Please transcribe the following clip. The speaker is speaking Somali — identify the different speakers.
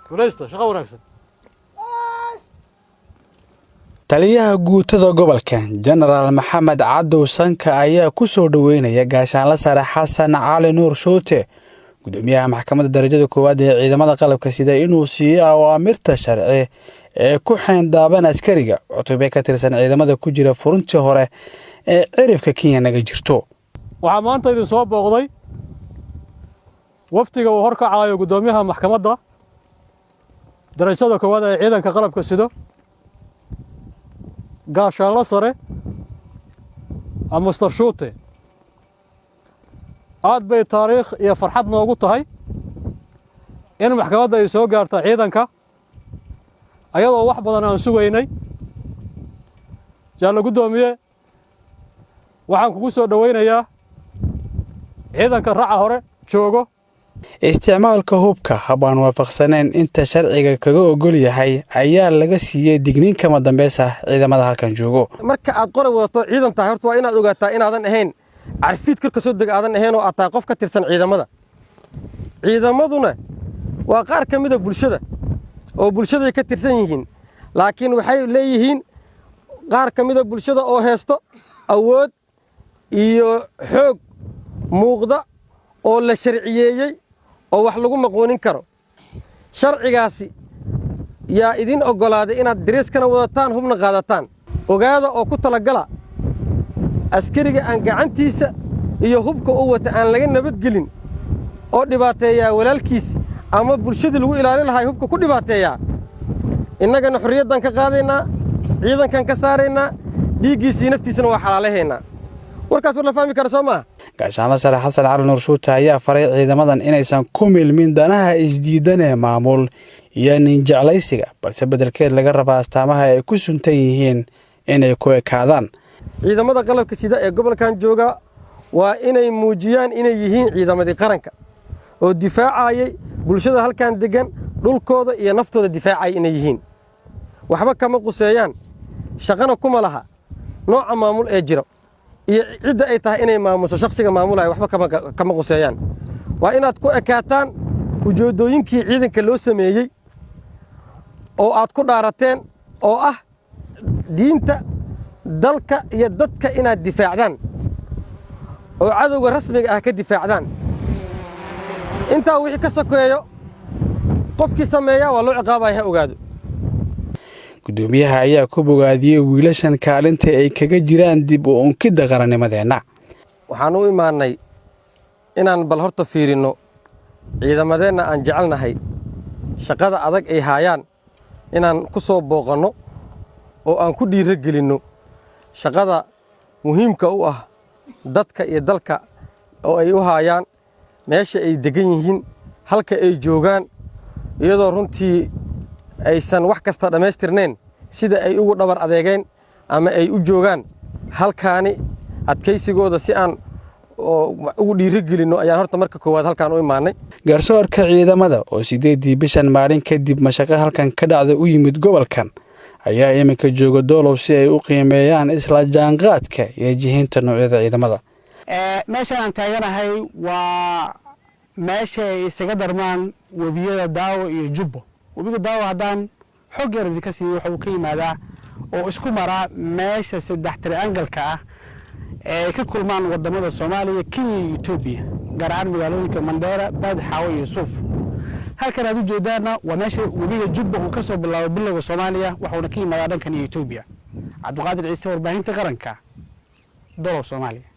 Speaker 1: guuleysta shaqo wanaagsan.
Speaker 2: taliyaha guutada gobolka General Maxamed Cadow Sanka ayaa ku soo dhaweynaya gaashaanle sare Xasan Cali Nuur Shoote gudoomiyaha maxkamadda darajada koowaad ee ciidamada qalabka sida inuu siiyo awaamirta sharci ee ku xeendaaban askariga cutubay ka tirsan ciidamada ku jira furuntii hore ee cirifka Kenya naga jirto.
Speaker 1: waxaa maanta idin soo booqday waftiga uu horkacayo gudoomiyaha maxkamadda darajada koowaad ee ciidanka qalabka sida gaashaanle sare Mr. Shoote aad bay taariikh iyo farxad noogu tahay in maxkamadda ay soo gaarto ciidanka ayadoo wax badan aan sugaynay. jaallo gudoomiye waxaan kugu soo dhaweynayaa ciidanka raaca hore joogo.
Speaker 2: isticmaalka hubka habaan waafaqsanayn inta sharciga kaga ogol yahay ayaa laga siiyay digniin kama dambaysa ciidamada halkan joogo.
Speaker 3: marka aad qore wadato ciidan tahay horta waa inaad ogaataa inaadan ahayn carfiid karka soo deg aadan ahayn oo aad tahay qof ka tirsan ciidamada. ciidamaduna waa qaar ka mid ah bulshada oo bulshada ka tirsan yihiin laakiin waxay leeyihiin qaar ka mid ah bulshada oo heesto awood iyo xoog muuqda oo la sharciyeeyay oo wax lagu maqoonin karo. sharcigaasi yaa idin ogolaaday inaad dariiskana wadataan hubna qaadataan. ogaada oo ku talagala askariga aan gacantiisa iyo hubka uu wata aan laga nabadgelin oo dhibaateeyaa walaalkiis ama bulshada lagu ilaalin lahaa hubka ku dhibaateeyaa innagana xorriyaddan ka qaadaynaa ciidankan ka saaraynaa dhiiggiisa naftiisana waa xalaaleeynaa. warkaas war la fahmi karo soo maaha.
Speaker 2: gaashaanle sare Xasan Cali Nuur Shoote ayaa faray ciidamadan inaysan ku milmin danaha isdiidan ee maamul iyo nin jeclaysiga balse bedelkeed laga rabaa astaamaha ay ku suntan yihiin inay ku ekaadaan.
Speaker 3: ciidamada qalabka sida ee gobolkan jooga waa inay muujiyaan inay yihiin ciidamadii qaranka oo difaacayay bulshada halkan degan dhulkooda iyo naftooda difaacay inay yihiin. waxba kama quseeyaan shaqana kuma laha nooca maamul ee jiro iyo cidda ay tahay inay maamusho shakhsiga maamulaya waxba kama quseeyaan. waa inaad ku ekaataan ujeedooyinkii ciidanka loo sameeyey oo aad ku dhaarateen oo ah diinta dalka iyo dadka inaad difaacdaan oo cadowga rasmiga ah ka difaacdaan. intaa wixii ka sokeeyo qofkii sameeyaa waa loo ciqaabaya ha ogaado.
Speaker 2: gudoomiyaha ayaa ku bogaadiyay wiilashan kaalinta ay kaga jiraan dib u unkida qarannimadeena.
Speaker 3: waxaan u imaanay inaan bal horta fiirino ciidamadeenna aan jecelnahay shaqada adag ay haayaan inaan ku soo booqanno oo aan ku dhiirigelinno shaqada muhiimka u ah dadka iyo dalka oo ay u haayaan meesha ay degan yihiin halka ay joogaan iyadoo runtii aysan wax kasta dhammaystirnayn sida ay ugu dhabar adeegeen ama ay u joogaan halkaani adkaysigooda si aan ugu dhiirigelinno ayaan horta marka koowaad halkaan u imaanay.
Speaker 2: garsoorka ciidamada oo 8 bishan maalin kadib mashaqo halkan ka dhacday u yimid gobolkan ayaa iminka jooga doolow si ay u qiimeeyaan isla jaanqaadka iyo jihinta noocyada ciidamada.
Speaker 4: meeshaan aan taaganahay waa meesha ay isaga darmaan webiyada Daawo iyo Jubbo. webiga Daawo haddaan xog yar idinka siiyo waxa uu ka yimaadaa oo isku mara meesha 3 triangle-ka ah ee ka kulmaan wadamada Soomaaliya, Kenya iyo Ethiopia, gaar ahaan magaalooyinka Mandera, Badxaawo iyo Suuf. halkan aad u jeedaana waa meesha webiga Jubbo uu ka soo bilaabo bilowga Soomaaliya waxaana ka yimaadaa dhankan Ethiopia. Cabduqaadir Ciise, warbaahinta qaranka, Doolow, Soomaaliya.